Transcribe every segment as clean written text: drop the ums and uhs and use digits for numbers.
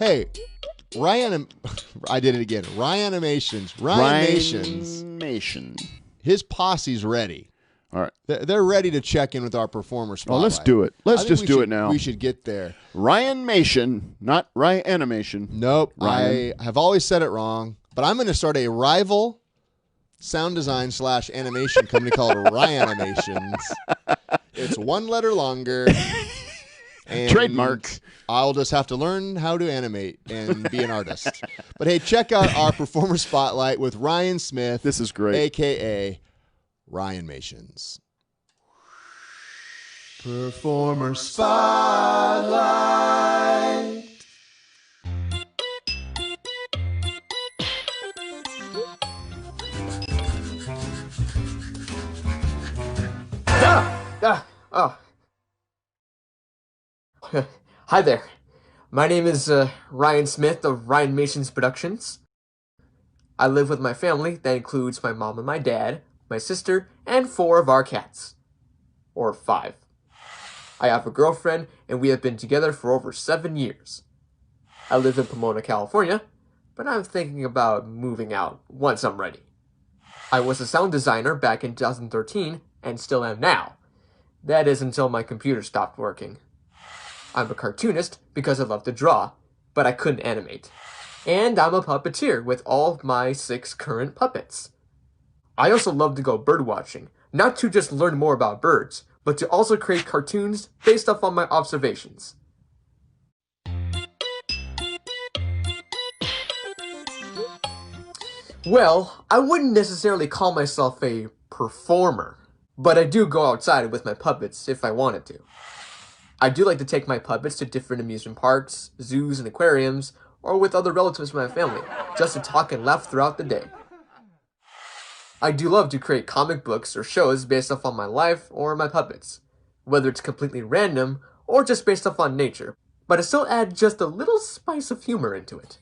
Hey, I did it again. Ryanmations. Ryanmation. His posse's ready. All right. They're ready to check in with our performer spotlight. Oh, let's do it. Let's just do it now. We should get there. Ryanmation, not Ryanimation. Nope. Ryan. I have always said it wrong, but I'm going to start a rival sound design / animation company called Ryanmations. It's one letter longer. And Trademark. I'll just have to learn how to animate and be an artist. But hey, check out our performer spotlight with Ryan Smith. This is great. AKA Ryanmations. Performer spotlight. Oh. Hi there. My name is Ryan Smith of Ryanmations Productions. I live with my family. That includes my mom and my dad, my sister, and 4 of our cats. Or 5. I have a girlfriend, and we have been together for over 7 years. I live in Pomona, California, but I'm thinking about moving out once I'm ready. I was a sound designer back in 2013, and still am now. That is until my computer stopped working. I'm a cartoonist because I love to draw, but I couldn't animate. And I'm a puppeteer with all of my 6 current puppets. I also love to go bird watching, not to just learn more about birds, but to also create cartoons based off on my observations. Well, I wouldn't necessarily call myself a performer, but I do go outside with my puppets if I wanted to. I do like to take my puppets to different amusement parks, zoos, and aquariums, or with other relatives of my family, just to talk and laugh throughout the day. I do love to create comic books or shows based off on my life or my puppets, whether it's completely random or just based off on nature, but I still add just a little spice of humor into it.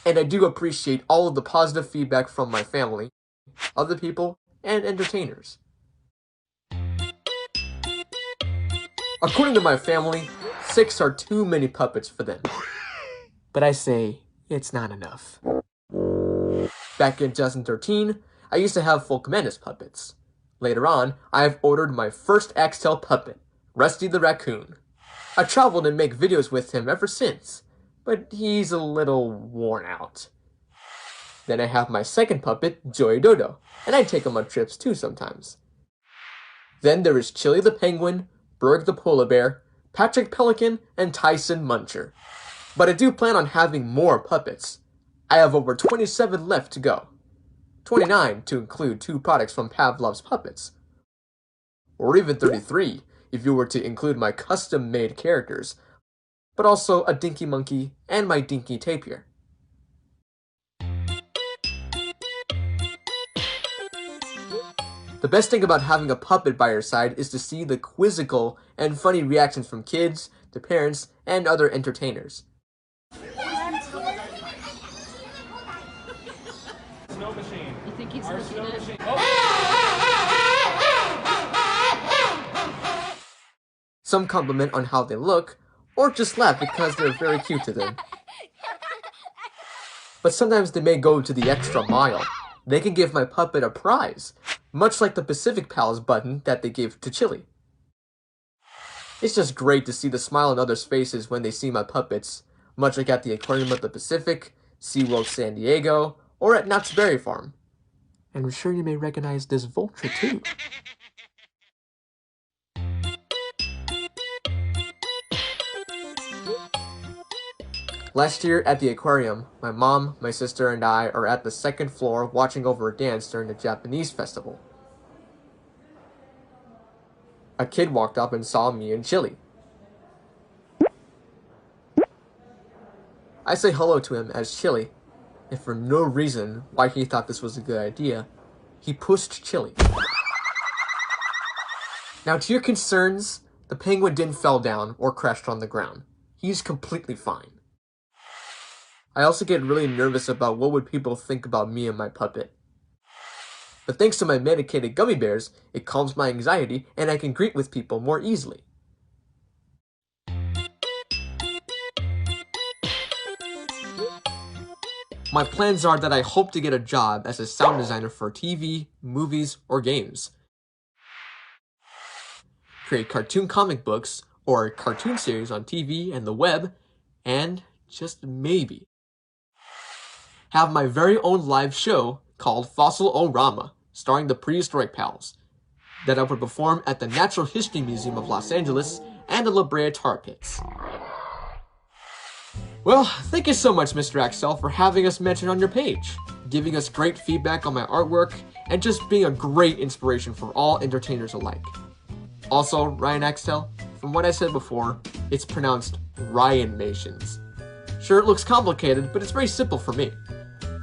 And I do appreciate all of the positive feedback from my family, other people, and entertainers. According to my family, 6 are too many puppets for them. But I say, it's not enough. Back in 2013, I used to have full Commandus puppets. Later on, I have ordered my first Axtell puppet, Rusty the Raccoon. I traveled and make videos with him ever since, but he's a little worn out. Then I have my second puppet, Joey Dodo, and I take him on trips too sometimes. Then there is Chili the Penguin, Berg the Polar Bear, Patrick Pelican, and Tyson Muncher. But I do plan on having more puppets. I have over 27 left to go. 29 to include 2 products from Pavlov's Puppets. Or even 33 if you were to include my custom-made characters, but also a Dinky Monkey and my Dinky Tapir. The best thing about having a puppet by your side is to see the quizzical and funny reactions from kids, to parents, and other entertainers. Snow machine. You think he's Our looking snow at machine. Some compliment on how they look, or just laugh because they're very cute to them. But sometimes they may go to the extra mile. They can give my puppet a prize, much like the Pacific Pals button that they gave to Chili. It's just great to see the smile on others' faces when they see my puppets, much like at the Aquarium of the Pacific, SeaWorld San Diego, or at Knott's Berry Farm. And I'm sure you may recognize this vulture too. Last year at the aquarium, my mom, my sister, and I are at the 2nd floor watching over a dance during the Japanese festival. A kid walked up and saw me and Chili. I say hello to him as Chili, and for no reason why he thought this was a good idea, he pushed Chili. Now to your concerns, the penguin didn't fall down or crashed on the ground. He's completely fine. I also get really nervous about what would people think about me and my puppet. But thanks to my medicated gummy bears, it calms my anxiety and I can greet with people more easily. My plans are that I hope to get a job as a sound designer for TV, movies, or games. Create cartoon comic books or cartoon series on TV and the web, and just maybe have my very own live show called Fossil-O-Rama, starring the Prehistoric Pals, that I would perform at the Natural History Museum of Los Angeles and the La Brea Tar Pits. Well, thank you so much, Mr. Axtell, for having us mentioned on your page, giving us great feedback on my artwork, and just being a great inspiration for all entertainers alike. Also, Ryan Axtell, from what I said before, it's pronounced Ryanmations. Sure, it looks complicated, but it's very simple for me.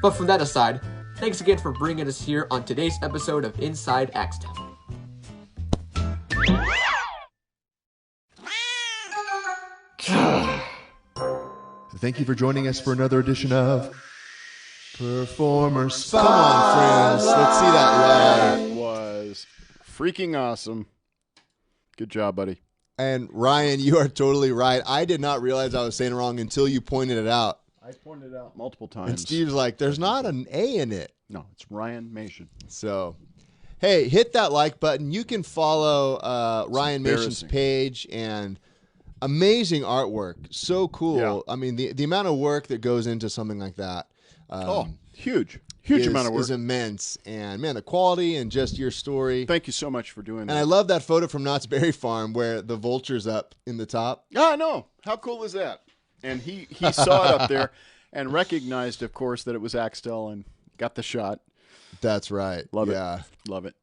But from that aside, thanks again for bringing us here on today's episode of Inside Axtell. Thank you for joining us for another edition of Performers. Come on, friends. Let's see that live. That was freaking awesome. Good job, buddy. And Ryan, you are totally right. I did not realize I was saying it wrong until you pointed it out. I pointed it out multiple times. And Steve's like, there's not an A in it. No, it's Ryanmation. So, hey, hit that like button. You can follow Ryanmation's page and amazing artwork. So cool. Yeah. I mean, the amount of work that goes into something like that. Huge amount of work. Is immense. And, man, the quality and just your story. Thank you so much for doing that. And I love that photo from Knott's Berry Farm where the vulture's up in the top. Yeah, I know. How cool is that? And he saw it up there and recognized, of course, that it was Axtell and got the shot. That's right. Love it. Yeah. Love it.